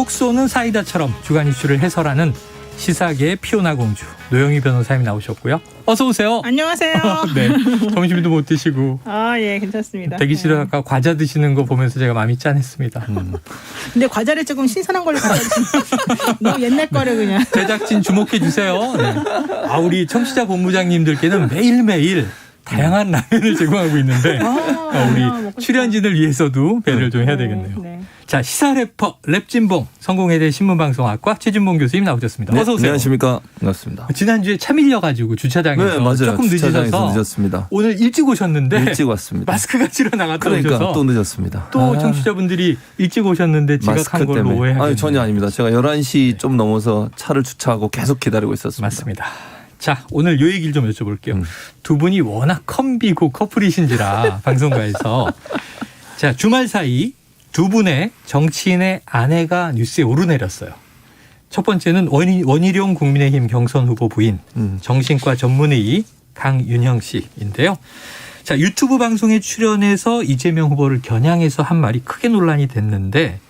속 쏘는 사이다처럼 주간 이슈를 해설하는 시사계의 피오나 공주 노영희 변호사님 나오셨고요. 어서 오세요. 안녕하세요. 네, 점심도 못 드시고. 예, 괜찮습니다. 대기실에 아까 과자 드시는 거 보면서 제가 마음이 짠했습니다. 근데 과자를 조금 신선한 걸로 갖다 주시면 너무 옛날 거를 그냥. 제작진 주목해 주세요. 네. 우리 청취자 본부장님들께는 매일매일 다양한 라면을 제공하고 있는데 우리 출연진을 위해서도 배려를 좀 해야 되겠네요. 네. 자, 시사 래퍼 랩진봉 성공회대 신문방송학과 최진봉 교수님 나오셨습니다. 네, 어서 오세요. 안녕하십니까. 반갑습니다. 지난주에 차 밀려가지고 주차장에서 네, 맞아요. 조금 늦으셔서 늦었습니다. 오늘 일찍 오셨는데 일찍 왔습니다. 마스크가 치러 나갔다 그러니까 오셔서 또 늦었습니다. 또 청취자분들이 일찍 오셨는데 지각한 걸로 오해하겠네요. 아니, 전혀 아닙니다. 제가 11시 좀 넘어서 차를 주차하고 계속 기다리고 있었습니다. 맞습니다. 자, 오늘 요 얘기를 좀 여쭤볼게요. 두 분이 워낙 컴비고 커플이신지라 방송가에서 자, 주말 사이 두 분의 정치인의 아내가 뉴스에 오르내렸어요. 첫 번째는 원희룡 국민의힘 경선 후보 부인 정신과 전문의 강윤형 씨인데요. 자, 유튜브 방송에 출연해서 이재명 후보를 겨냥해서 한 말이 크게 논란이 됐는데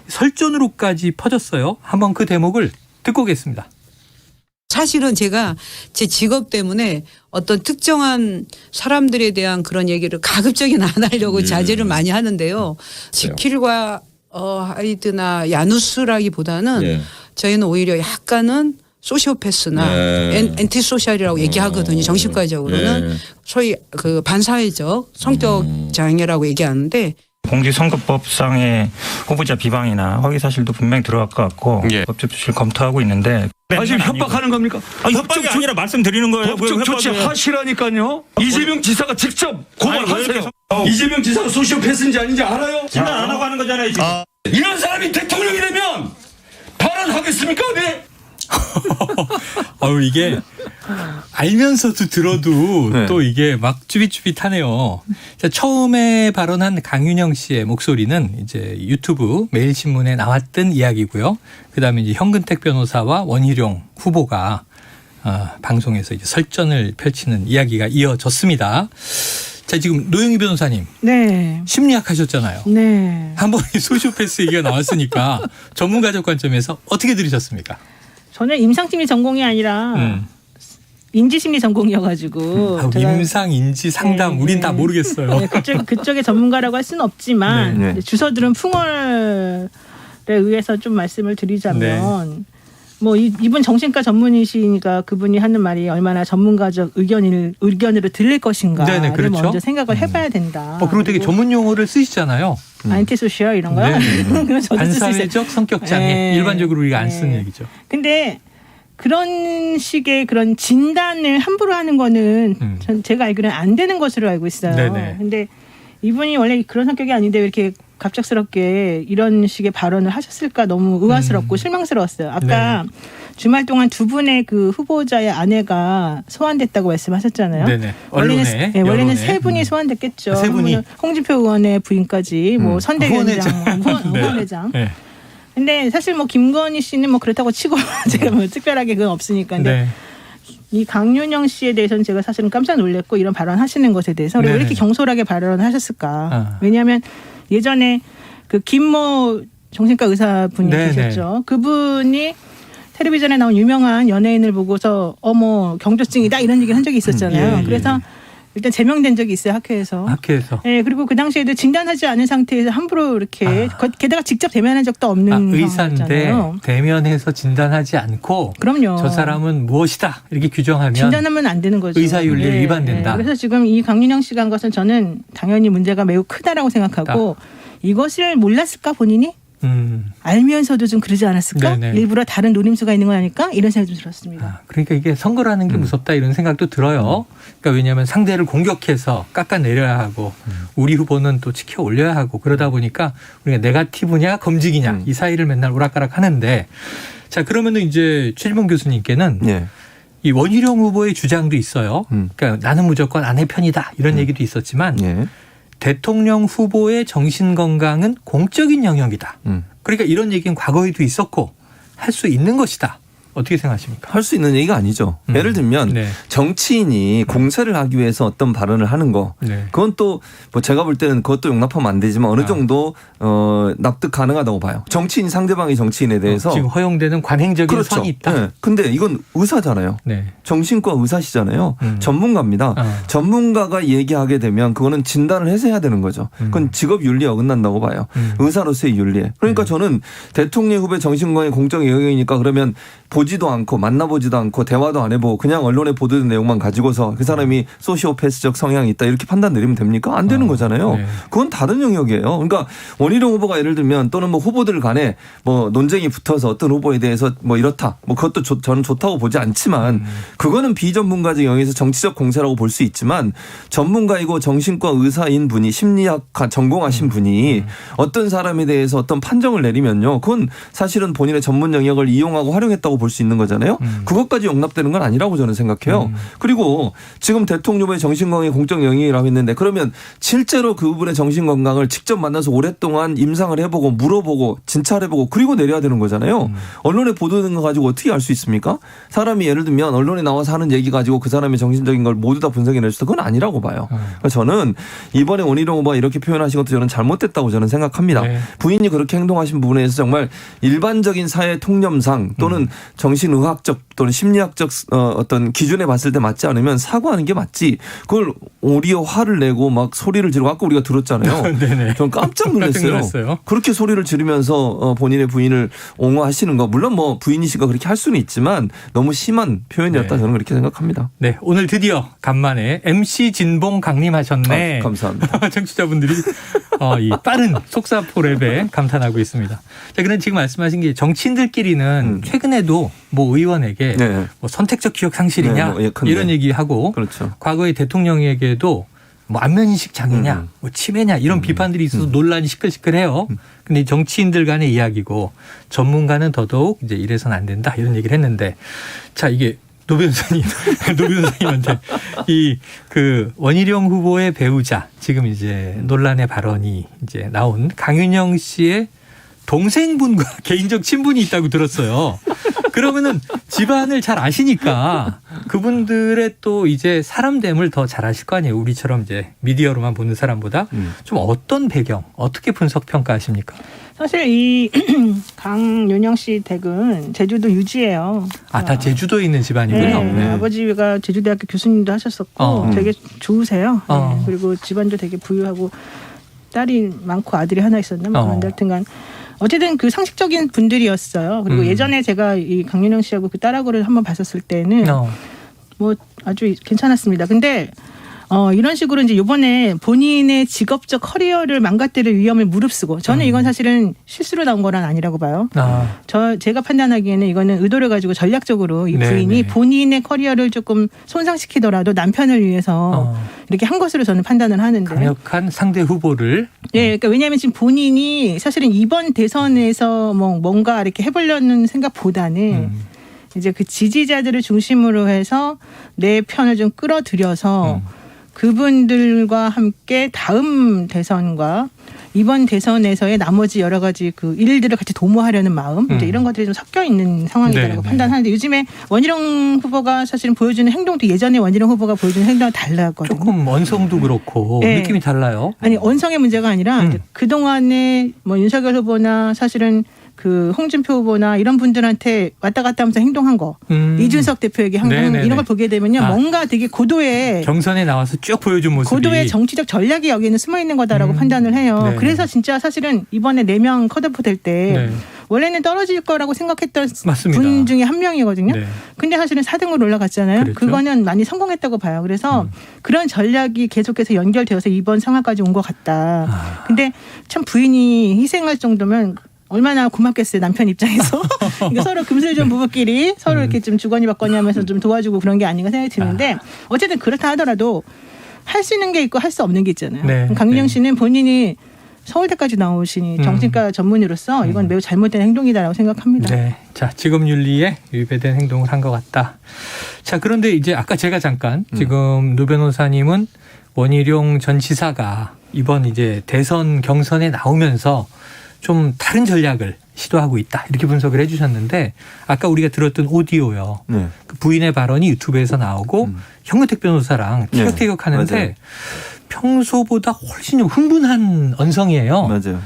설전으로까지 퍼졌어요. 한번 그 대목을 듣고 오겠습니다. 사실은 제가 제 직업 때문에 어떤 특정한 사람들에 대한 그런 얘기를 가급적이나 안 하려고 자제를 많이 하는데요. 지킬과 하이드나 야누스라기보다는 저희는 오히려 약간은 소시오패스나 엔티소셜이라고 얘기하거든요. 정신과적으로는 소위 그 반사회적 성격 장애라고 얘기하는데 공직선거법상의 후보자 비방이나 허위 사실도 분명히 들어갈 것 같고 법적 조치를 검토하고 있는데 지금 협박하는 겁니까? 협박이 아니라 말씀드리는 거예요. 법적 조치 하시라니까요. 이재명 지사가 직접 고발하세요. 이재명 지사가 소시오패스인지 아닌지 알아요? 진단 안 하고 하는 거잖아요. 지금. 이런 사람이 대통령이 되면 발언하겠습니까? 네. 이게 알면서도 들어도 네. 또 이게 막 쭈삣쭈삣하네요. 자, 처음에 발언한 강윤형 씨의 목소리는 이제 유튜브 매일신문에 나왔던 이야기고요. 그다음에 이제 현근택 변호사와 원희룡 후보가 방송에서 이제 설전을 펼치는 이야기가 이어졌습니다. 자, 지금 노영희 변호사님. 네. 심리학 하셨잖아요. 네. 한번 소시오패스 얘기가 나왔으니까 전문가적 관점에서 어떻게 들으셨습니까? 저는 임상심리 전공이 아니라 인지심리 전공이어가지고. 임상, 인지, 상담, 우린 다 모르겠어요. 네, 그쪽의 전문가라고 할 수는 없지만 네. 주서들은 풍월에 의해서 좀 말씀을 드리자면 뭐 이분 정신과 전문의시니까 그분이 하는 말이 얼마나 전문가적 의견으로 들릴 것인가를 네네, 그렇죠. 먼저 생각을 해봐야 된다. 그리고 되게 전문 용어를 쓰시잖아요. 안티소셜 이런 거요? 반사회적 성격 장애. 일반적으로 우리가 안 쓰는 얘기죠. 근데 그런 식의 그런 진단을 함부로 하는 거는 제가 알기로는 안 되는 것으로 알고 있어요. 네네. 근데 이분이 원래 그런 성격이 아닌데 왜 이렇게 갑작스럽게 이런 식의 발언을 하셨을까 너무 의아스럽고 실망스러웠어요. 아까 주말 동안 두 분의 그 후보자의 아내가 소환됐다고 말씀하셨잖아요. 네네. 원래는 세 분이 소환됐겠죠. 세 분이. 홍준표 의원의 부인까지 뭐 선대위원장, 후원회장. 네. 근데 사실 뭐 김건희 씨는 뭐 그렇다고 치고 제가 뭐 특별하게 그건 없으니까. 근데 이 강윤형 씨에 대해서는 제가 사실은 깜짝 놀랐고 이런 발언하시는 것에 대해서 왜 이렇게 경솔하게 발언을 하셨을까. 왜냐하면 예전에 그 김모 정신과 의사분이 계셨죠. 그분이 텔레비전에 나온 유명한 연예인을 보고서 어머 경조증이다 이런 얘기를 한 적이 있었잖아요. 그래서 일단 제명된 적이 있어요, 학회에서. 네, 그리고 그 당시에도 진단하지 않은 상태에서 함부로 이렇게 게다가 직접 대면한 적도 없는 의사인데 상황이잖아요. 대면해서 진단하지 않고 그럼요. 저 사람은 무엇이다 이렇게 규정하면 진단하면 안 되는 거죠. 의사윤리에 위반된다. 그래서 지금 이 강윤형 씨가 한 것은 저는 당연히 문제가 매우 크다라고 생각하고 이것을 몰랐을까 본인이? 알면서도 좀 그러지 않았을까? 네네. 일부러 다른 노림수가 있는 거 아닐까? 이런 생각이 좀 들었습니다. 그러니까 이게 선거라는 게 무섭다 이런 생각도 들어요. 그러니까 왜냐하면 상대를 공격해서 깎아내려야 하고 우리 후보는 또 지켜 올려야 하고 그러다 보니까 우리가 네거티브냐 검직이냐 이 사이를 맨날 오락가락 하는데 자, 그러면은 이제 최진봉 교수님께는 이 원희룡 후보의 주장도 있어요. 그러니까 나는 무조건 아내 편이다 이런 얘기도 있었지만 대통령 후보의 정신건강은 공적인 영역이다. 그러니까 이런 얘기는 과거에도 있었고 할 수 있는 것이다. 어떻게 생각하십니까? 할 수 있는 얘기가 아니죠. 예를 들면 네. 정치인이 공세를 하기 위해서 어떤 발언을 하는 거 네. 그건 또 뭐 제가 볼 때는 그것도 용납하면 안 되지만 어느 정도 납득 가능하다고 봐요. 정치인 상대방의 정치인에 대해서 지금 허용되는 관행적인 그렇죠. 선이 있다. 네. 근데 이건 의사잖아요. 네. 정신과 의사시잖아요. 전문가입니다. 전문가가 얘기하게 되면 그거는 진단을 해서 해야 되는 거죠. 그건 직업 윤리에 어긋난다고 봐요. 의사로서의 윤리에. 그러니까 저는 대통령 후배 정신과의 공적 영역이니까 그러면 보지도 않고 만나보지도 않고 대화도 안 해보고 그냥 언론에 보도된 내용만 가지고서 그 사람이 소시오패스적 성향이 있다 이렇게 판단 내리면 됩니까? 안 되는 거잖아요. 네. 그건 다른 영역이에요. 그러니까 원희룡 후보가 예를 들면 또는 뭐 후보들 간에 뭐 논쟁이 붙어서 어떤 후보에 대해서 뭐 이렇다. 뭐 그것도 저는 좋다고 보지 않지만 그거는 비전문가적 영역에서 정치적 공세라고 볼 수 있지만 전문가이고 정신과 의사인 분이 심리학 전공하신 분이 어떤 사람에 대해서 어떤 판정을 내리면요. 그건 사실은 본인의 전문 영역을 이용하고 활용했다고 볼 수 있는 거잖아요. 그것까지 용납되는 건 아니라고 저는 생각해요. 그리고 지금 대통령의 정신건강의 공적 영역이라고 했는데 그러면 실제로 그분의 정신건강을 직접 만나서 오랫동안 임상을 해보고 물어보고 진찰해보고 그리고 내려야 되는 거잖아요. 언론에 보도된 거 가지고 어떻게 알 수 있습니까? 사람이 예를 들면 언론에 나와서 하는 얘기 가지고 그 사람의 정신적인 걸 모두 다 분석해낼 수 있다. 그건 아니라고 봐요. 그러니까 저는 이번에 원희룡 후보가 이렇게 표현하신 것도 저는 잘못됐다고 저는 생각합니다. 네. 부인이 부인이 그렇게 행동하신 부분에 대해서 정말 일반적인 사회 통념상 또는 정신의학적 또는 심리학적 어떤 기준에 봤을 때 맞지 않으면 사과하는 게 맞지. 그걸 오히려 화를 내고 막 소리를 지르고 아까 우리가 들었잖아요. 네네. 전 깜짝 놀랐어요. 그렇게 소리를 지르면서 본인의 부인을 옹호하시는 거. 물론 뭐 부인이시가 그렇게 할 수는 있지만 너무 심한 표현이었다. 네. 저는 그렇게 생각합니다. 네, 오늘 드디어 간만에 MC 진봉 강림하셨네. 감사합니다. 청취자분들이 이 빠른 속사포랩에 감탄하고 있습니다. 자, 그럼 지금 말씀하신 게 정치인들끼리는 최근에도 뭐 의원에게 네. 뭐 선택적 기억 상실이냐 네, 뭐 예컨대. 이런 얘기하고 그렇죠. 과거에 대통령에게도 뭐 안면인식 장애냐, 뭐 치매냐 이런 비판들이 있어서 논란이 시끌시끌해요. 근데 정치인들 간의 이야기고 전문가는 더더욱 이제 이래서는 안 된다 이런 얘기를 했는데 자 이게 노 변호사님한테 그 원희룡 후보의 배우자 지금 이제 논란의 발언이 이제 나온 강윤영 씨의 동생분과 개인적 친분이 있다고 들었어요. 그러면은 집안을 잘 아시니까 그분들의 또 이제 사람됨을 더 잘 아실 거 아니에요. 우리처럼 이제 미디어로만 보는 사람보다 좀 어떤 배경, 어떻게 분석 평가하십니까? 사실 이 강윤영 씨 댁은 제주도 유지예요. 아, 다 제주도에 있는 집안이군요. 네, 아버지가 제주대학교 교수님도 하셨었고 되게 좋으세요. 네, 그리고 집안도 되게 부유하고 딸이 많고 아들이 하나 있었나? 그런데 하여튼간 어쨌든 그 상식적인 분들이었어요. 그리고 예전에 제가 이 강윤영 씨하고 그 딸하고를 한번 봤었을 때는 뭐 아주 괜찮았습니다. 근데 이런 식으로 이제 이번에 본인의 직업적 커리어를 망가뜨릴 위험을 무릅쓰고 저는 이건 사실은 실수로 나온 건 아니라고 봐요. 제가 판단하기에는 이거는 의도를 가지고 전략적으로 이 부인이 네네. 본인의 커리어를 조금 손상시키더라도 남편을 위해서 이렇게 한 것으로 저는 판단을 하는데. 강력한 상대 후보를. 네, 그러니까 왜냐하면 지금 본인이 사실은 이번 대선에서 뭐 뭔가 이렇게 해보려는 생각보다는 이제 그 지지자들을 중심으로 해서 내 편을 좀 끌어들여서 그분들과 함께 다음 대선과 이번 대선에서의 나머지 여러 가지 그 일들을 같이 도모하려는 마음 이제 이런 것들이 좀 섞여 있는 상황이라고 판단하는데 요즘에 원희룡 후보가 사실은 보여주는 행동도 예전에 원희룡 후보가 보여주는 행동과 달랐거든요. 조금 언성도 그렇고 네. 느낌이 달라요. 아니 언성의 문제가 아니라 그 동안에 뭐 윤석열 후보나 사실은 그 홍준표 후보나 이런 분들한테 왔다 갔다 하면서 행동한 거 이준석 대표에게 네네네. 이런 걸 보게 되면요 뭔가 되게 고도의 경선에 나와서 쭉 보여준 모습이 고도의 정치적 전략이 여기에는 숨어 있는 거다라고 판단을 해요. 네. 그래서 진짜 사실은 이번에 4명 컷오프 될 때 네. 원래는 떨어질 거라고 생각했던 맞습니다. 분 중에 한 명이거든요. 네. 근데 사실은 4등으로 올라갔잖아요. 그랬죠. 그거는 많이 성공했다고 봐요. 그래서 그런 전략이 계속해서 연결되어서 이번 상황까지 온 것 같다. 근데 참 부인이 희생할 정도면 얼마나 고맙겠어요. 남편 입장에서. 그러니까 서로 금슬좀 부부끼리 서로 이렇게 좀 주거니 받거니 하면서 좀 도와주고 그런 게 아닌가 생각이 드는데 어쨌든 그렇다 하더라도 할 수 있는 게 있고 할 수 없는 게 있잖아요. 네. 강윤영 씨는 본인이 서울대까지 나오시니 정신과 전문의로서 이건 매우 잘못된 행동이다라고 생각합니다. 네. 자, 직업윤리에 위배된 행동을 한 것 같다. 자, 그런데 이제 아까 제가 잠깐 지금 노 변호사님은 원희룡 전 지사가 이번 이제 대선 경선에 나오면서 좀 다른 전략을 시도하고 있다. 이렇게 분석을 해 주셨는데 아까 우리가 들었던 오디오요. 네. 그 부인의 발언이 유튜브에서 나오고 현근택 변호사랑 티격태격하는데 맞아요. 평소보다 훨씬 좀 흥분한 언성이에요. 맞아요.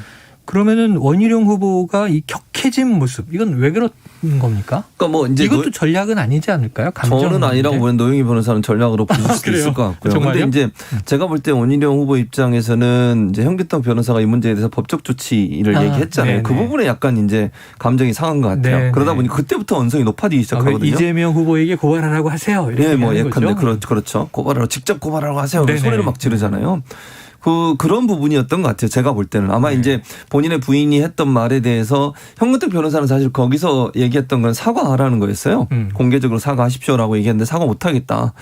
그러면은 원희룡 후보가 이 격해진 모습 이건 왜 그런 겁니까? 그러니까 뭐 이제 이것도 전략은 아니지 않을까요? 저는 아니라고 보는 노영희 변호사는 전략으로 볼 수도 그래요? 있을 것 같고요. 정말요? 근데 이제 제가 볼 때 원희룡 후보 입장에서는 이제 현근택 변호사가 이 문제에 대해서 법적 조치를 얘기했잖아요. 네네. 그 부분에 약간 이제 감정이 상한 것 같아요. 네네. 그러다 보니 그때부터 언성이 높아지기 시작하거든요. 이재명 후보에게 고발하라고 하세요. 이렇게 예, 뭐 하는 예컨대 거죠? 그렇죠. 고발하라고 직접 고발하라고 하세요. 네네. 소리를 막 지르잖아요. 그런 부분이었던 것 같아요. 제가 볼 때는 아마 네. 이제 본인의 부인이 했던 말에 대해서 현근택 변호사는 사실 거기서 얘기했던 건 사과하라는 거였어요. 공개적으로 사과하십시오라고 얘기했는데 사과 못하겠다.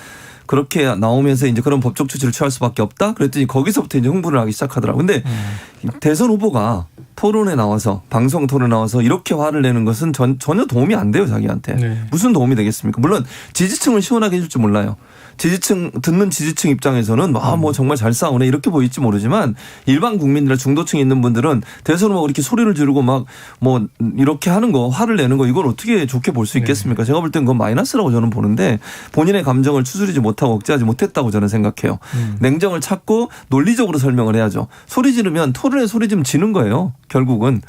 그렇게 나오면서 이제 그런 법적 조치를 취할 수밖에 없다. 그랬더니 거기서부터 이제 흥분을 하기 시작하더라고요. 근데 대선 후보가 토론에 나와서 방송 토론에 나와서 이렇게 화를 내는 것은 전혀 도움이 안 돼요, 자기한테. 네. 무슨 도움이 되겠습니까? 물론 지지층을 시원하게 해줄지 몰라요. 듣는 지지층 입장에서는 뭐 정말 잘 싸우네 이렇게 보일지 모르지만 일반 국민들 중도층에 있는 분들은 대선 후보가 이렇게 소리를 지르고 막 뭐 이렇게 하는 거 화를 내는 거 이걸 어떻게 좋게 볼 수 있겠습니까? 제가 볼 땐 그건 마이너스라고 저는 보는데 본인의 감정을 추스리지 못하고 억제하지 못했다고 저는 생각해요. 냉정을 찾고 논리적으로 설명을 해야죠. 소리 지르면 토론에 소리 지르면 지는 거예요. 결국은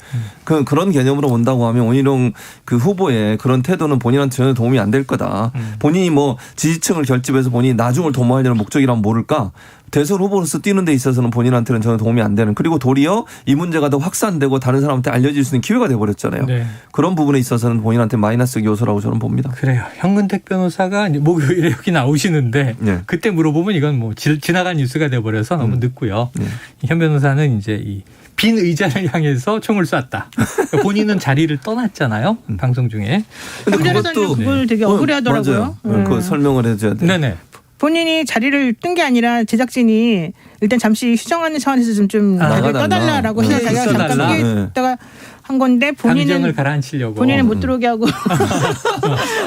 그런 개념으로 본다고 하면 원희룡 그 후보의 그런 태도는 본인한테 전혀 도움이 안 될 거다. 본인이 뭐 지지층을 결집해서 본인이 나중을 도모하려는 목적이라면 모를까. 대선 후보로서 뛰는 데 있어서는 본인한테는 전혀 도움이 안 되는. 그리고 도리어 이 문제가 더 확산되고 다른 사람한테 알려질 수 있는 기회가 돼버렸잖아요. 네. 그런 부분에 있어서는 본인한테 마이너스 요소라고 저는 봅니다. 그래요. 현근택 변호사가 이제 목요일에 여기 나오시는데 네. 그때 물어보면 이건 뭐 지나간 뉴스가 돼버려서 너무 늦고요. 네. 현 변호사는 이제 이 빈 의자를 향해서 총을 쐈다. 그러니까 본인은 자리를 떠났잖아요. 방송 중에. 근데 현재로서는 그걸 되게 억울해하더라고요. 맞아요. 그 설명을 해줘야 돼요. 네네. 본인이 자리를 뜬 게 아니라 제작진이 일단 잠시 휴정하는 차원에서 좀 자리를 나가달라. 떠달라고 해서 자기가 써달라. 잠깐 네. 거기 있다가 한 건데 감정을 본인은 가라앉히려고. 못 들어오게 하고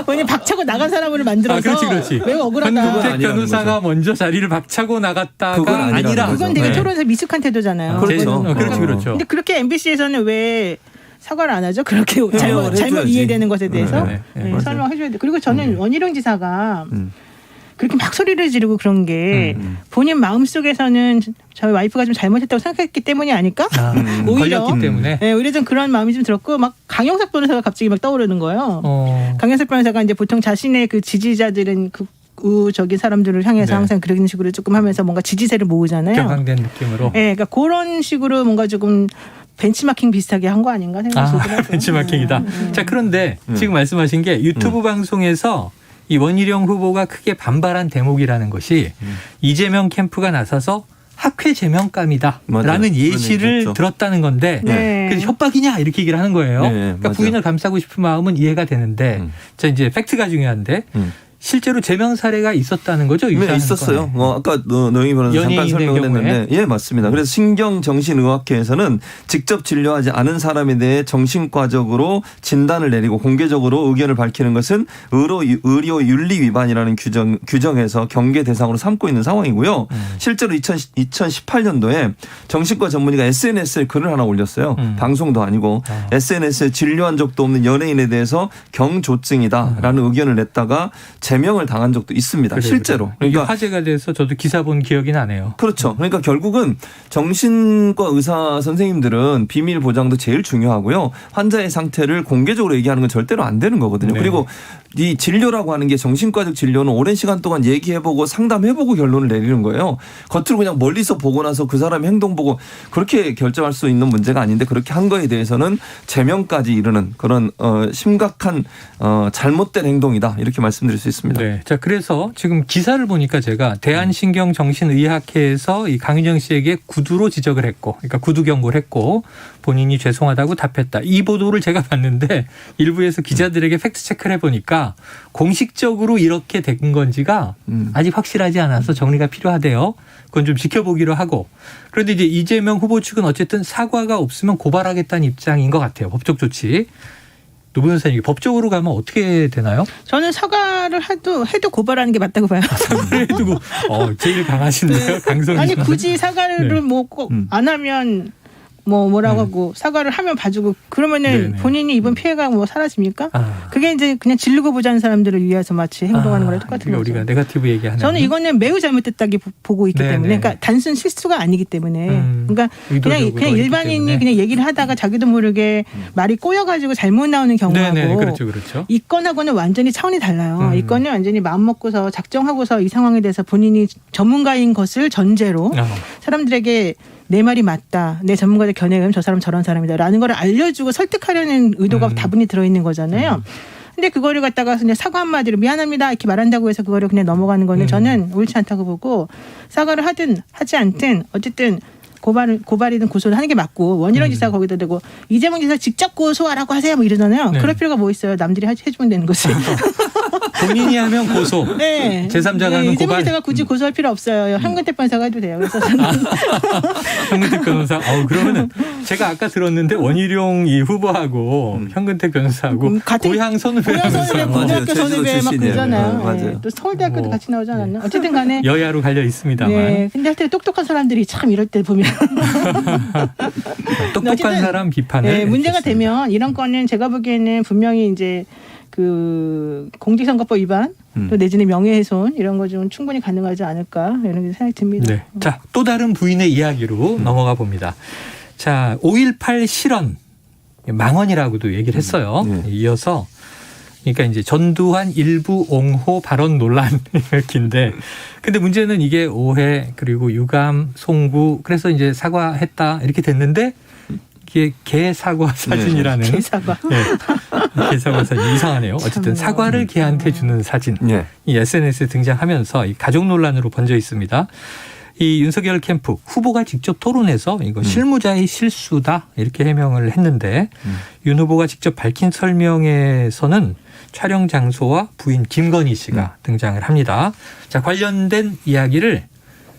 본인이 박차고 나간 사람을 만들어서 그렇지. 매우 억울하다. 현근택 아니라는 변호사가 먼저 자리를 박차고 그건 나갔다가 아니라는 아니라. 거죠. 그건 되게 네. 토론에서 미숙한 태도잖아요. 그렇죠. 그렇죠. 그렇죠. 근데 그렇게 MBC에서는 왜 사과를 안 하죠? 그렇게 설명을 잘못 해줘야지. 이해되는 것에 대해서 네, 네, 네. 설명해줘야 돼. 그리고 저는 원희룡 지사가 그렇게 막 소리를 지르고 그런 게 본인 마음속에서는 저희 와이프가 좀 잘못했다고 생각했기 때문이 아닐까? 오히려 걸렸기 때문에. 네, 오히려 좀 그런 마음이 좀 들었고 막 강용석 변호사가 갑자기 막 떠오르는 거예요. 강용석 변호사가 이제 보통 자신의 그 지지자들은 극우적인 사람들을 향해서 네. 항상 그런 식으로 조금 하면서 뭔가 지지세를 모으잖아요. 격앙된 느낌으로. 네, 그러니까 그런 식으로 뭔가 조금 벤치마킹 비슷하게 한 거 아닌가 생각이 들더라고요. 벤치마킹이다. 자, 그런데 지금 말씀하신 게 유튜브 방송에서 이 원희룡 후보가 크게 반발한 대목이라는 것이 이재명 캠프가 나서서 학회 제명감이다 라는 예시를 그렇죠. 들었다는 건데 네. 그래서 협박이냐 이렇게 얘기를 하는 거예요. 네, 그러니까 맞아요. 부인을 감싸고 싶은 마음은 이해가 되는데 자 이제 팩트가 중요한데 실제로 제명 사례가 있었다는 거죠? 네, 유사한 있었어요. 건에. 아까 노영희 변호사 잠깐 연예인의 설명을 경우에? 했는데, 예, 맞습니다. 그래서 신경정신의학회에서는 직접 진료하지 않은 사람에 대해 정신과적으로 진단을 내리고 공개적으로 의견을 밝히는 것은 의료 윤리 위반이라는 규정에서 경계 대상으로 삼고 있는 상황이고요. 실제로 2018년도에 정신과 전문의가 SNS에 글을 하나 올렸어요. 방송도 아니고 SNS에 진료한 적도 없는 연예인에 대해서 경조증이다라는 의견을 냈다가 제명을 당한 적도 있습니다. 그래요, 실제로. 그래요. 이게 그러니까 화제가 돼서 저도 기사 본 기억이 나네요. 그렇죠. 그러니까 결국은 정신과 의사 선생님들은 비밀 보장도 제일 중요하고요. 환자의 상태를 공개적으로 얘기하는 건 절대로 안 되는 거거든요. 네. 그리고 이 진료라고 하는 게 정신과적 진료는 오랜 시간 동안 얘기해보고 상담해보고 결론을 내리는 거예요. 겉으로 그냥 멀리서 보고 나서 그 사람의 행동 보고 그렇게 결정할 수 있는 문제가 아닌데 그렇게 한 거에 대해서는 제명까지 이르는 그런 심각한 잘못된 행동이다. 이렇게 말씀드릴 수 있습니다. 네. 자, 그래서 지금 기사를 보니까 제가 대한신경정신의학회에서 이 강윤영 씨에게 구두로 지적을 했고, 그러니까 구두 경고를 했고, 본인이 죄송하다고 답했다. 이 보도를 제가 봤는데 일부에서 기자들에게 팩트 체크를 해보니까 공식적으로 이렇게 된 건지가 아직 확실하지 않아서 정리가 필요하대요. 그건 좀 지켜보기로 하고. 그런데 이제 이재명 후보 측은 어쨌든 사과가 없으면 고발하겠다는 입장인 것 같아요. 법적 조치. 노 변호사님, 법적으로 가면 어떻게 되나요? 저는 사과를 해도 고발하는 게 맞다고 봐요. 사과를 해두고 제일 강하신데요, 강성희 아니 씨는. 굳이 사과를 네. 뭐 꼭 안 하면 뭐라고 하고 사과를 하면 봐주고 그러면은 네네. 본인이 입은 피해가 뭐 사라집니까? 아. 그게 이제 그냥 지르고 보자는 사람들을 위해서 마치 행동하는 거랑 똑같은 그러니까 거죠. 우리가 네거티브 얘기하는. 저는 이거는 매우 잘못됐다고 보고 있기 네네. 때문에, 그러니까 단순 실수가 아니기 때문에, 그러니까 의도적으로 그냥 했기 일반인이 때문에. 그냥 얘기를 하다가 자기도 모르게 말이 꼬여가지고 잘못 나오는 경우하고, 네네, 그렇죠, 그렇죠. 이 건하고는 완전히 차원이 달라요. 음. 이 건은 완전히 마음 먹고서 작정하고서 이 상황에 대해서 본인이 전문가인 것을 전제로 사람들에게 내 말이 맞다, 내 전문가의 견해에 의하면 저 사람 저런 사람이다라는 걸 알려주고 설득하려는 의도가 다분히 들어있는 거잖아요. 근데 그거를 갖다가 그냥 사과 한마디로 미안합니다 이렇게 말한다고 해서 그거를 그냥 넘어가는 거는 저는 옳지 않다고 보고, 사과를 하든 하지 않든 어쨌든 고발이든 고소를 하는 게 맞고, 원희룡 지사가 거기다 대고 이재명 지사 직접 고소하라고 하세요 뭐 이러잖아요. 네. 그럴 필요가 뭐 있어요. 남들이 해주면 되는 거지. 본인이 하면 고소. 네. 제3자가 하면 이재명 고발. 지사가 굳이 고소할 필요 없어요. 현근택 판사가 해도 돼요. 그래서 저는 현근택 변호사. 그러면은 제가 아까 들었는데 원희룡 이 후보하고 현근택 변호사하고 같은 고향 선후배 고향 선후배, 하면서 고등학교 제주도 선후배 막 출신이에요. 그러잖아요. 네, 맞아요. 네. 또 서울대학교도 뭐, 같이 나오지 않았나? 어쨌든 간에 여야로 갈려 있습니다만. 네. 근데 하여튼 똑똑한 사람들이 참 이럴 때 보면 똑똑한 어쨌든, 사람 비판을. 네, 문제가 해주셨습니다. 되면 이런 건은 제가 보기에는 분명히 이제 그 공직선거법 위반 또 내지는 명예훼손 이런 거 좀 충분히 가능하지 않을까 이런 생각이 듭니다. 네. 자, 또 다른 부인의 이야기로 넘어가 봅니다. 자, 5.18 실언 망언이라고도 얘기를 했어요. 이어서 그러니까 이제 전두환 일부 옹호 발언 논란 이렇게인데, 근데 문제는 이게 오해 그리고 유감 송구 그래서 이제 사과했다 이렇게 됐는데 이게 개 사과 사진이라는 개사과. 네. 개 사과 사진 이상하네요. 어쨌든 사과를 개한테 주는 사진 예. 이 SNS에 등장하면서 이 가족 논란으로 번져 있습니다. 이 윤석열 캠프 후보가 직접 토론해서 이거 실무자의 실수다 이렇게 해명을 했는데 윤 후보가 직접 밝힌 설명에서는 촬영 장소와 부인 김건희 씨가 등장을 합니다. 자, 관련된 이야기를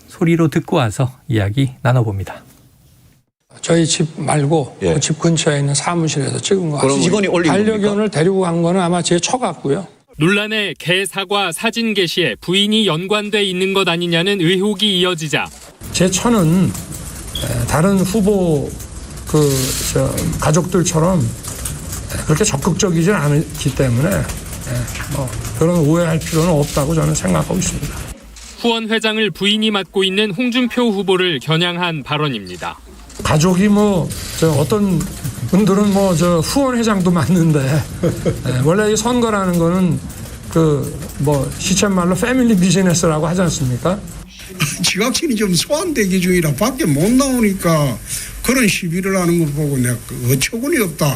소리로 듣고 와서 이야기 나눠봅니다. 저희 집 말고 예. 그 집 근처에 있는 사무실에서 찍은 거 같아요. 직원이 올린 반려견을 데리고 간 거는 아마 제 처 같고요. 논란의 개 사과 사진 게시에 부인이 연관돼 있는 것 아니냐는 의혹이 이어지자 제 처는 다른 후보 가족들처럼 그렇게 적극적이진 않기 때문에 그런 오해할 필요는 없다고 저는 생각하고 있습니다. 후원 회장을 부인이 맡고 있는 홍준표 후보를 겨냥한 발언입니다. 가족이 어떤 분들은 후원 회장도 맞는데 원래 이 선거라는 거는 시쳇말로 패밀리 비즈니스라고 하지 않습니까? 지각신이 좀 소환되기 중이라 밖에 못 나오니까 그런 시비를 하는 거 보고 내가 어처구니 없다.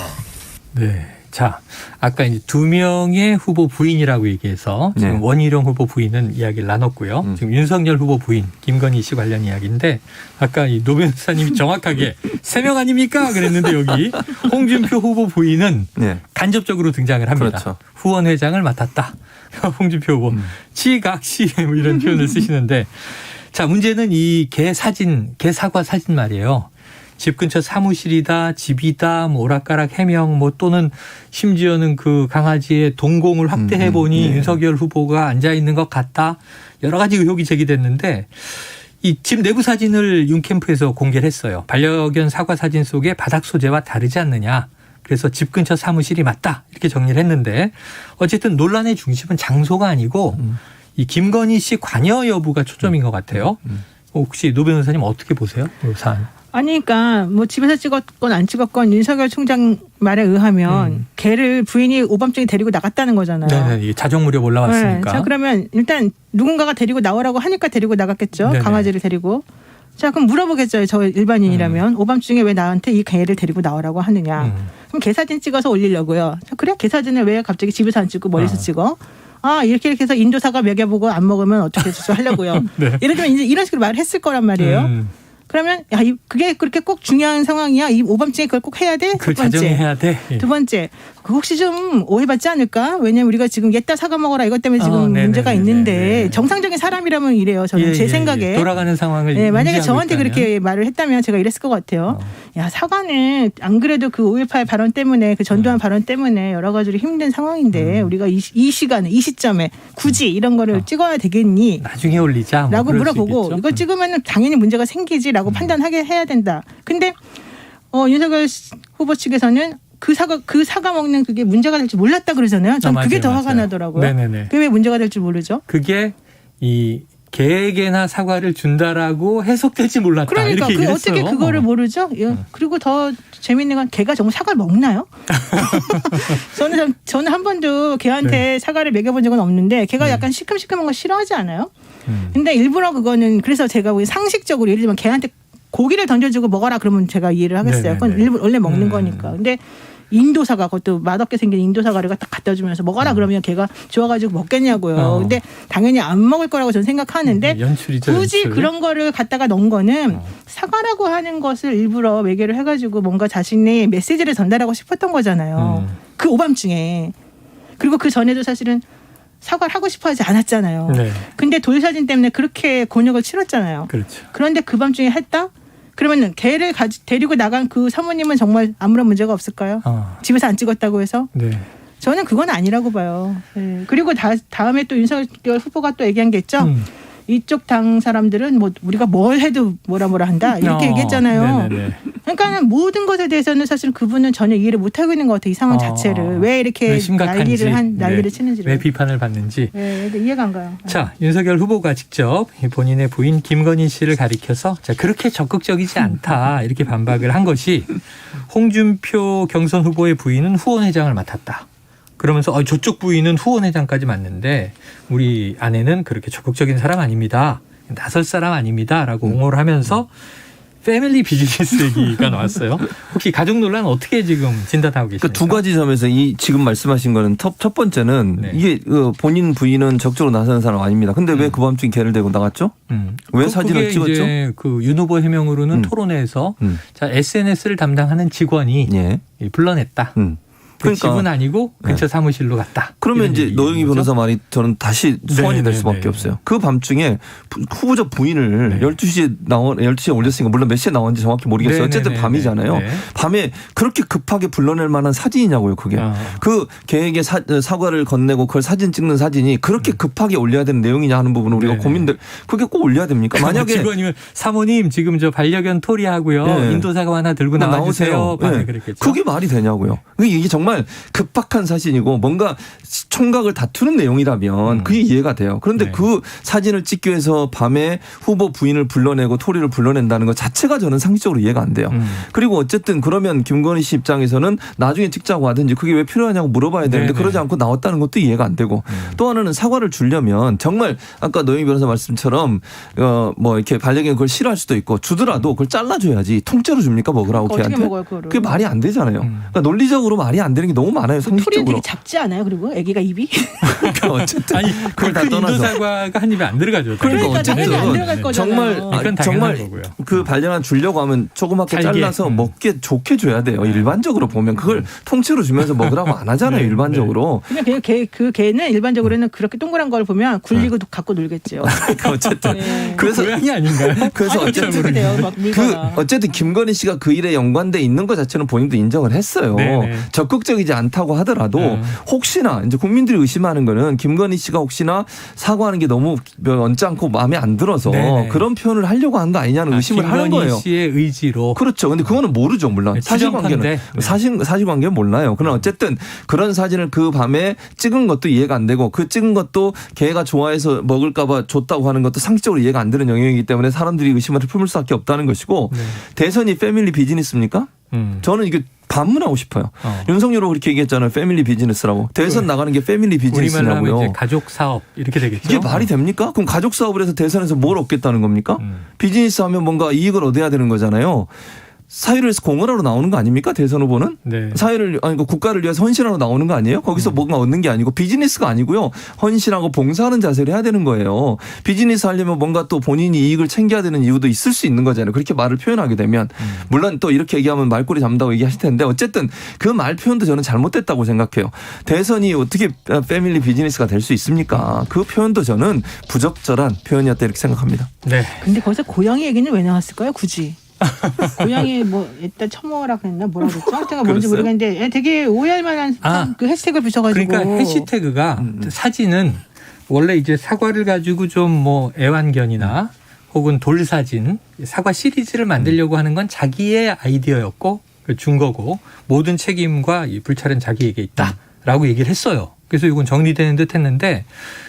네. 자, 아까 이제 2명의 후보 부인이라고 얘기해서 지금 원희룡 후보 부인은 이야기를 나눴고요. 지금 윤석열 후보 부인 김건희 씨 관련 이야기인데 아까 이 노 변호사님이 정확하게 3명 아닙니까? 그랬는데 여기 홍준표 후보 부인은 간접적으로 등장을 합니다. 그렇죠. 후원 회장을 맡았다. 홍준표 후보 지각시 뭐 이런 표현을 쓰시는데, 자, 문제는 이 개 사과 사진 말이에요. 집 근처 사무실이다, 집이다, 뭐 오락가락 해명, 뭐 또는 심지어는 그 강아지의 동공을 확대해 보니 윤석열 후보가 앉아 있는 것 같다. 여러 가지 의혹이 제기됐는데 이 집 내부 사진을 윤 캠프에서 공개를 했어요. 반려견 사과 사진 속에 바닥 소재와 다르지 않느냐. 그래서 집 근처 사무실이 맞다. 이렇게 정리를 했는데 어쨌든 논란의 중심은 장소가 아니고 이 김건희 씨 관여 여부가 초점인 것 같아요. 혹시 노 변호사님 어떻게 보세요? 이 사안. 아니, 그러니까 뭐 집에서 찍었건 안 찍었건 윤석열 총장 말에 의하면 개를 부인이 오밤중에 데리고 나갔다는 거잖아요. 네네, 자정 무렵 올라왔으니까. 네. 자, 그러면 일단 누군가가 데리고 나오라고 하니까 데리고 나갔겠죠. 네네. 강아지를 데리고. 자, 그럼 물어보겠죠. 저 일반인이라면 오밤중에 왜 나한테 이 개를 데리고 나오라고 하느냐. 그럼 개 사진 찍어서 올리려고요. 자, 그래? 개 사진을 왜 갑자기 집에서 안 찍고 멀리서 찍어? 이렇게 해서 인도사가 먹여보고 안 먹으면 어떻게 하려고요. 네. 예를 들면 이제 이런 식으로 말을 했을 거란 말이에요. 그러면 그게 그렇게 꼭 중요한 상황이야. 이 오밤중에 그걸 꼭 해야 돼? 그걸 첫 번째. 자정해야 돼. 예. 두 번째, 혹시 좀 오해받지 않을까? 왜냐면 우리가 지금 옛다 사과 먹어라 이것 때문에 지금 네네네네. 문제가 있는데 네네. 정상적인 사람이라면 이래요. 저는 제 생각에. 돌아가는 상황을 네, 만약에 인지하고 저한테 있다면. 그렇게 말을 했다면 제가 이랬을 것 같아요. 야, 사과는 안 그래도 그 5.18 발언 때문에 그 전두환 발언 때문에 여러 가지로 힘든 상황인데 우리가 이 시간에 이 시점에 굳이 이런 거를 찍어야 되겠니? 나중에 올리자. 뭐 라고 그럴 수 물어보고 있겠죠. 이걸 찍으면 당연히 문제가 생기지라고 판단하게 해야 된다. 근데 윤석열 후보 측에서는 그 사과 먹는 그게 문제가 될 줄 몰랐다 그러잖아요. 전 그게 더 화가 나더라고요. 네네네. 그게 왜 문제가 될 줄 모르죠? 그게 이 개에게나 사과를 준다라고 해석될지 몰랐다. 그러니까 이렇게 얘기를 어떻게 했어요. 그거를 모르죠? 그리고 더 재밌는 건 개가 정말 사과를 먹나요? 저는 한 번도 개한테 사과를 먹여본 적은 없는데 개가 약간 시큼시큼한 거 싫어하지 않아요? 근데 일부러 그거는 그래서 제가 상식적으로 예를 들면 개한테 고기를 던져주고 먹어라 그러면 제가 이해를 하겠어요. 그건 원래 먹는 거니까. 근데 인도 사과, 그것도 맛없게 생긴 인도 사과를 딱 갖다 주면서 먹어라 그러면 걔가 좋아가지고 먹겠냐고요. 근데 당연히 안 먹을 거라고 저는 생각하는데 연출이죠, 굳이 연출. 그런 거를 갖다가 넣은 거는 사과라고 하는 것을 일부러 외계를 해가지고 뭔가 자신의 메시지를 전달하고 싶었던 거잖아요. 그 오밤중에. 그리고 그 전에도 사실은 사과를 하고 싶어 하지 않았잖아요. 네. 근데 돌사진 때문에 그렇게 곤욕을 치렀잖아요. 그렇죠. 그런데 그 밤중에 했다? 그러면 개를 데리고 나간 그 사모님은 정말 아무런 문제가 없을까요? 집에서 안 찍었다고 해서? 네. 저는 그건 아니라고 봐요. 네. 그리고 다음에 또 윤석열 후보가 또 얘기한 게 있죠. 이쪽 당 사람들은 뭐 우리가 뭘 해도 뭐라 한다 이렇게 얘기했잖아요. 네네네. 그러니까는 모든 것에 대해서는 사실 그분은 전혀 이해를 못 하고 있는 것 같아요. 이 상황 자체를 왜 이렇게 왜 심각한지, 난리를 치는지를. 왜 비판을 받는지. 네, 이해가 안 가요. 자, 윤석열 후보가 직접 본인의 부인 김건희 씨를 가리켜서 자, 그렇게 적극적이지 않다 이렇게 반박을 한 것이 홍준표 경선 후보의 부인은 후원회장을 맡았다. 그러면서 저쪽 부인은 후원회장까지 맡는데 우리 아내는 그렇게 적극적인 사람 아닙니다. 나설 사람 아닙니다. 라고 옹호를 하면서 패밀리 비즈니스 얘기가 나왔어요. 혹시 가족 논란 어떻게 지금 진단하고 계십니까? 두 가지 점에서 지금 말씀하신 거는 첫 번째는 이게 본인 부인은 적극적으로 나서는 사람 아닙니다. 근데 왜 그 밤중에 개를 데리고 나갔죠? 왜 사진을 찍었죠? 이제 윤 후보 해명으로는 토론회에서 자, SNS를 담당하는 직원이 불러냈다. 그 집은 아니고 근처 사무실로 갔다. 그러면 이제 노영희 변호사 말이 저는 다시 소환이 될 수밖에 없어요. 그 밤중에 후보자 부인을 12시에 올렸으니까 물론 몇 시에 나왔는지 정확히 모르겠어요. 어쨌든 밤이잖아요. 밤에 그렇게 급하게 불러낼 만한 사진이냐고요, 그게. 그 개에게 사과를 건네고 그걸 사진 찍는 사진이 그렇게 급하게 올려야 되는 내용이냐 하는 부분은 우리가 고민들 그게 꼭 올려야 됩니까? 만약에 직원이면 사모님 지금 저 반려견 토리하고요. 인도 사과 하나 들고 나와주세요. 그게 말이 되냐고요. 이게 정말 급박한 사진이고 뭔가 총각을 다투는 내용이라면 그게 이해가 돼요. 그런데 그 사진을 찍기 위해서 밤에 후보 부인을 불러내고 토리를 불러낸다는 것 자체가 저는 상식적으로 이해가 안 돼요. 그리고 어쨌든 그러면 김건희 씨 입장에서는 나중에 찍자고 하든지 그게 왜 필요하냐고 물어봐야 되는데 그러지 않고 나왔다는 것도 이해가 안 되고 또 하나는 사과를 주려면 정말 아까 노영희 변호사 말씀처럼 뭐 이렇게 반려견 그걸 싫어할 수도 있고 주더라도 그걸 잘라줘야지 통째로 줍니까 먹으라고 걔한테. 어떻게 먹어요, 그거를? 그게 말이 안 되잖아요. 그러니까 논리적으로 말이 안 되는 게 너무 많아요. 토리는 상식적으로. 되게 작지 않아요? 그리고 아기가 입이? 그러니까 어쨌든 아니 그걸 다 큰 인도 떠나서. 사과가 한 입에 안 들어가죠. 그러니까 당연히 안 들어갈 어쨌든 거잖아요. 정말 정말 거고요. 그 반려견 주려고 하면 조그맣게 잘게. 잘라서 먹게 좋게 줘야 돼요. 일반적으로 보면 그걸 통째로 주면서 먹으라고 안 하잖아요. 일반적으로. 그냥 그 개는 일반적으로는 그렇게 동그란 걸 보면 굴리고 갖고 놀겠죠. 그러니까 어쨌든 그래서 고양이 아닌가요? 그래서 어쨌든 어쨌든 김건희 씨가 그 일에 연관돼 있는 것 자체는 본인도 인정을 했어요. 네네. 적극적이지 않다고 하더라도 혹시나 이제 국민들이 의심하는 거는 김건희 씨가 혹시나 사과하는 게 너무 언짢고 마음에 안 들어서 네네. 그런 표현을 하려고 한 거 아니냐는 의심을 하는 거예요. 김건희 씨의 의지로. 그렇죠. 근데 그거는 모르죠. 물론 추정컨대. 사실관계는 몰라요. 그러나 어쨌든 그런 사진을 그 밤에 찍은 것도 이해가 안 되고 그 찍은 것도 걔가 좋아해서 먹을까 봐 줬다고 하는 것도 상식적으로 이해가 안 되는 영역이기 때문에 사람들이 의심을 품을 수밖에 없다는 것이고 대선이 패밀리 비즈니스입니까? 저는 이게 반문하고 싶어요. 윤석열은 그렇게 얘기했잖아요. 패밀리 비즈니스라고. 대선 나가는 게 패밀리 우리말로 하면 비즈니스냐고요. 이제 가족 사업 이렇게 되겠죠. 이게 말이 됩니까? 그럼 가족 사업을 해서 대선에서 뭘 얻겠다는 겁니까? 비즈니스 하면 뭔가 이익을 얻어야 되는 거잖아요. 사회를 위해서 공헌하러 나오는 거 아닙니까? 대선 후보는? 네. 사회를 아니 국가를 위해서 헌신하러 나오는 거 아니에요? 거기서 뭔가 얻는 게 아니고 비즈니스가 아니고요. 헌신하고 봉사하는 자세를 해야 되는 거예요. 비즈니스 하려면 뭔가 또 본인이 이익을 챙겨야 되는 이유도 있을 수 있는 거잖아요. 그렇게 말을 표현하게 되면 물론 또 이렇게 얘기하면 말꼬리 잡는다고 얘기하실 텐데 어쨌든 그 말 표현도 저는 잘못됐다고 생각해요. 대선이 어떻게 패밀리 비즈니스가 될 수 있습니까? 그 표현도 저는 부적절한 표현이었다 이렇게 생각합니다. 네. 근데 거기서 고양이 얘기는 왜 나왔을까요? 굳이. 고양이 뭐 일단 처먹으라 그랬나 뭐라 그랬죠? 하여튼 뭔지 그랬어요? 모르겠는데 되게 오해할 만한 그 해시태그를 붙여가지고. 그러니까 해시태그가 사진은 원래 이제 사과를 가지고 좀 뭐 애완견이나 혹은 돌사진, 사과 시리즈를 만들려고 하는 건 자기의 아이디어였고 준 거고 모든 책임과 이 불찰은 자기에게 있다라고 얘기를 했어요. 그래서 이건 정리되는 듯 했는데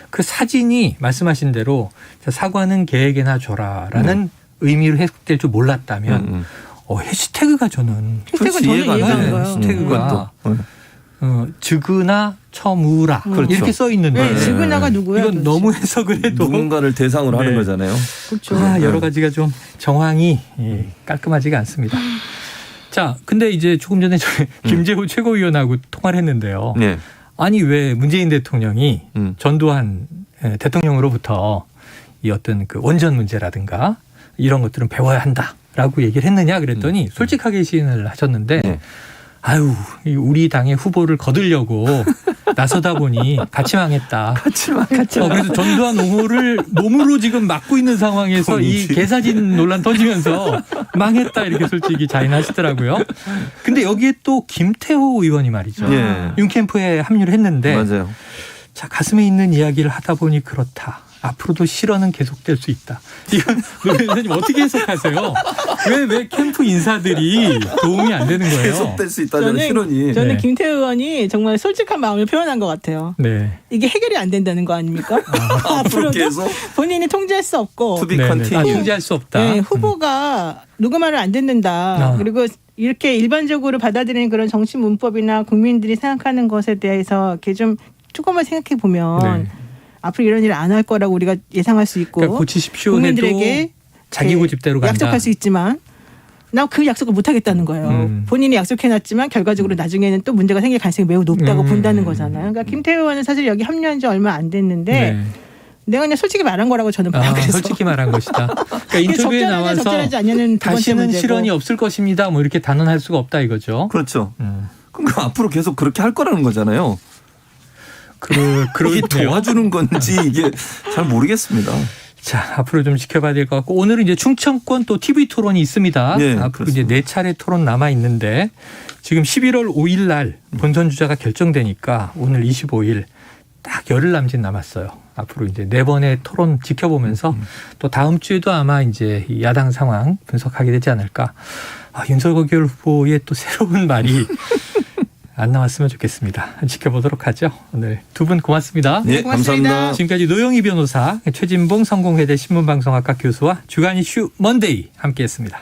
그 사진이 말씀하신 대로 사과는 개에게나 줘라라는 의미로 해석될 줄 몰랐다면 해시태그가 저는 해시태그가 저는 이해가 안 가요. 해시태그가 즉으나 처무라 그렇죠. 이렇게 써 있는데 네, 즉으나가 누구야? 이건 너무 해석을 해도 누군가를 대상으로 하는 네. 거잖아요. 그렇죠. 여러 가지가 좀 정황이 깔끔하지가 않습니다. 자, 근데 이제 조금 전에 저희 김재호 최고위원하고 통화를 했는데요. 네. 아니 왜 문재인 대통령이 전두환 대통령으로부터 이 어떤 그 원전 문제라든가 이런 것들은 배워야 한다라고 얘기를 했느냐 그랬더니 솔직하게 시인을 하셨는데 네. 아유 우리 당의 후보를 거두려고 나서다 보니 같이 망했다. 그래서 전두환 옹호를 몸으로 지금 막고 있는 상황에서 이 개사진 논란 터지면서 망했다 이렇게 솔직히 자인하시더라고요. 근데 여기에 또 김태호 의원이 말이죠. 예. 윤캠프에 합류를 했는데 맞아요. 자 가슴에 있는 이야기를 하다 보니 그렇다. 앞으로도 실언은 계속될 수 있다. 이건 노 의원님 어떻게 해석하세요? 왜 캠프 인사들이 도움이 안 되는 거예요? 계속될 수 있다는 실언이. 저는 네. 김태우 의원이 정말 솔직한 마음을 표현한 것 같아요. 네. 이게 해결이 안 된다는 거 아닙니까? 앞으로 계속 본인이 통제할 수 없고 투비 네, 컨티뉴. 통제할 수 없다. 네, 후보가 누구 말을 안 듣는다. 그리고 이렇게 일반적으로 받아들이는 그런 정치 문법이나 국민들이 생각하는 것에 대해서 이렇게 좀 조금만 생각해 보면 네. 앞으로 이런 일을 안 할 거라고 우리가 예상할 수 있고 그러니까 고치십시오 국민들에게 해도 자기 고집대로 간다. 약속할 수 있지만 나 그 약속을 못 하겠다는 거예요. 본인이 약속해놨지만 결과적으로 나중에는 또 문제가 생길 가능성이 매우 높다고 본다는 거잖아요. 그러니까 김태우 의원은 사실 여기 합류한 지 얼마 안 됐는데 네. 내가 그냥 솔직히 말한 거라고 저는 봐요. 그래서 솔직히 말한 것이다. 그러니까 인터뷰에 적절하냐, 나와서 적절하지 않냐는 두 번째 다시는 문제고. 실언이 없을 것입니다. 뭐 이렇게 단언할 수가 없다 이거죠. 그렇죠. 그러니까 앞으로 계속 그렇게 할 거라는 거잖아요. 이게 그러네요. 도와주는 건지 이게 잘 모르겠습니다. 자, 앞으로 좀 지켜봐야 될 것 같고 오늘은 이제 충청권 또 TV 토론이 있습니다. 네, 앞으로 이제 그렇습니다. 4차례 토론 남아 있는데 지금 11월 5일 날 본선 주자가 결정되니까 오늘 25일 딱 열흘 남짓 남았어요. 앞으로 이제 4번의 토론 지켜보면서 또 다음 주에도 아마 이제 이 야당 상황 분석하게 되지 않을까. 윤석열 후보의 또 새로운 말이 안 나왔으면 좋겠습니다. 지켜보도록 하죠. 오늘 두 분 고맙습니다. 네, 고맙습니다. 감사합니다. 지금까지 노영희 변호사, 최진봉 성공회대 신문방송학과 교수와 주간 이슈 먼데이 함께했습니다.